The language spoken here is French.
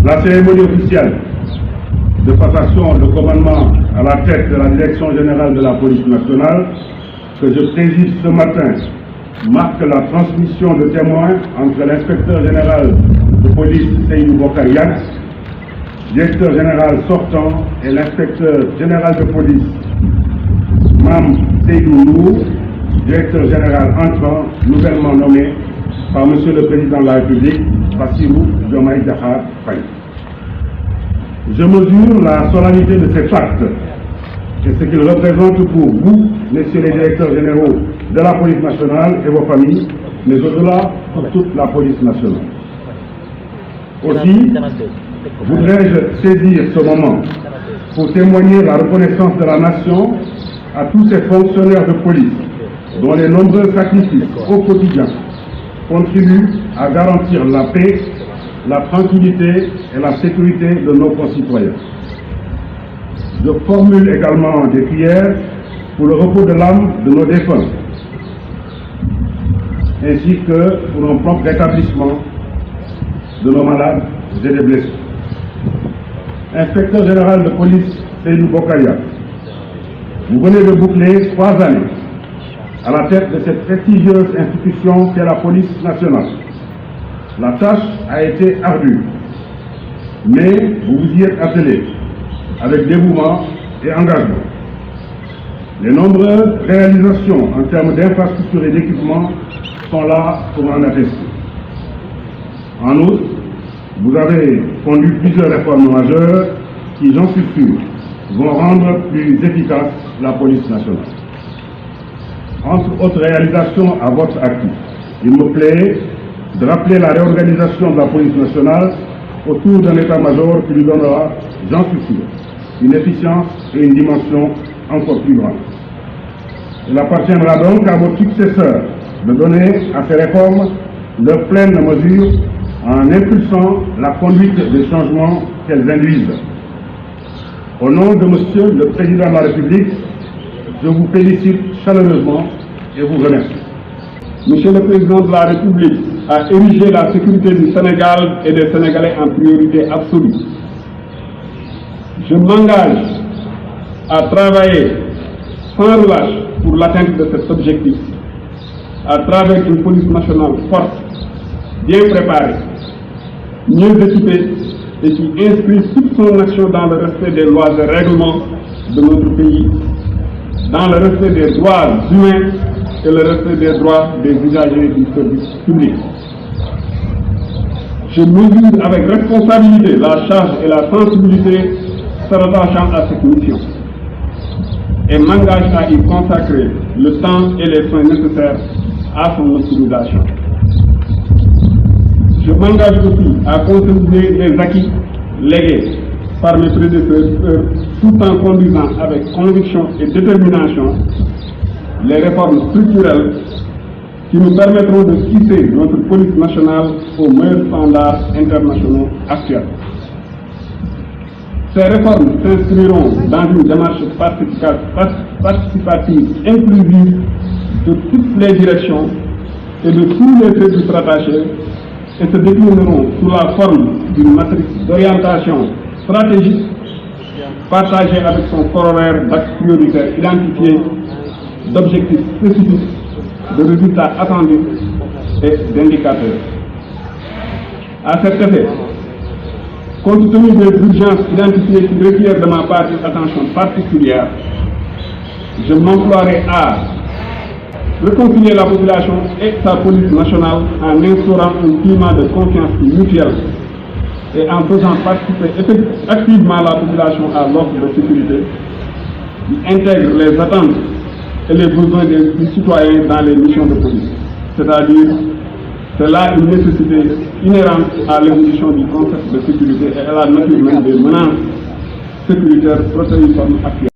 La cérémonie officielle de passation de commandement à la tête de la Direction générale de la police nationale que je préside ce matin marque la transmission de témoins entre l'inspecteur général de police Seydou Bokar Yak, directeur général sortant, et l'inspecteur général de police Mam Seydou Nour, directeur général entrant, nouvellement nommé par Monsieur le Président de la République, Bassirou Diomaye Diakhar Faye. Je mesure la solennité de cet acte et ce qu'il représente pour vous, messieurs les directeurs généraux de la police nationale et vos familles, mais au-delà pour toute la police nationale. Aussi, voudrais-je saisir ce moment pour témoigner la reconnaissance de la nation à tous ces fonctionnaires de police dont les nombreux sacrifices au quotidien contribuent à garantir la paix, la tranquillité et la sécurité de nos concitoyens. Je formule également des prières pour le repos de l'âme de nos défunts, ainsi que pour un prompt rétablissement de nos malades et des blessés. Inspecteur général de police Seydou Bokar Yak, vous venez de boucler 3 années à la tête de cette prestigieuse institution qu'est la police nationale. La tâche a été ardue, mais vous vous y êtes attelé avec dévouement et engagement. Les nombreuses réalisations en termes d'infrastructures et d'équipements sont là pour en attester. En outre, vous avez conduit plusieurs réformes majeures qui, j'en suis sûr, vont rendre plus efficace la police nationale. Entre autres réalisations à votre actif, il me plaît de rappeler la réorganisation de la police nationale autour d'un état-major qui lui donnera, j'en suis sûr, une efficience et une dimension encore plus grande. Il appartiendra donc à vos successeurs de donner à ces réformes leur pleine mesure en impulsant la conduite des changements qu'elles induisent. Au nom de Monsieur le Président de la République, je vous félicite chaleureusement et vous remercie. Monsieur le Président de la République a érigé la sécurité du Sénégal et des Sénégalais en priorité absolue. Je m'engage à travailler sans relâche pour l'atteinte de cet objectif, à travers une police nationale forte, bien préparée, mieux équipée et qui inscrit toute son action dans le respect des lois et règlements de notre pays, dans le respect des droits humains et le respect des droits des usagers du service public. Je mesure avec responsabilité la charge et la sensibilité se rattachant à cette mission et m'engage à y consacrer le temps et les soins nécessaires à son optimisation. Je m'engage aussi à consolider les acquis légués par mes prédécesseurs tout en conduisant avec conviction et détermination les réformes structurelles qui nous permettront de hisser notre police nationale aux meilleurs standards internationaux actuels. Ces réformes s'inscriront dans une démarche participative inclusive de toutes les directions et de tous les services rattachés et se déclineront sous la forme d'une matrice d'orientation stratégique partagée avec son corollaire d'axes prioritaires identifiés, d'objectifs spécifiques, de résultats attendus et d'indicateurs. À cet effet, compte tenu des urgences identifiées qui requièrent de ma part une attention particulière, je m'emploierai à réconcilier la population et sa police nationale en instaurant un climat de confiance mutuelle et en faisant participer activement la population à l'offre de sécurité qui intègre les attentes et les besoins des citoyens dans les missions de police. C'est-à-dire, c'est là une nécessité inhérente à l'évolution du concept de sécurité et à la nature même des menaces sécuritaires protéiformes actuelles.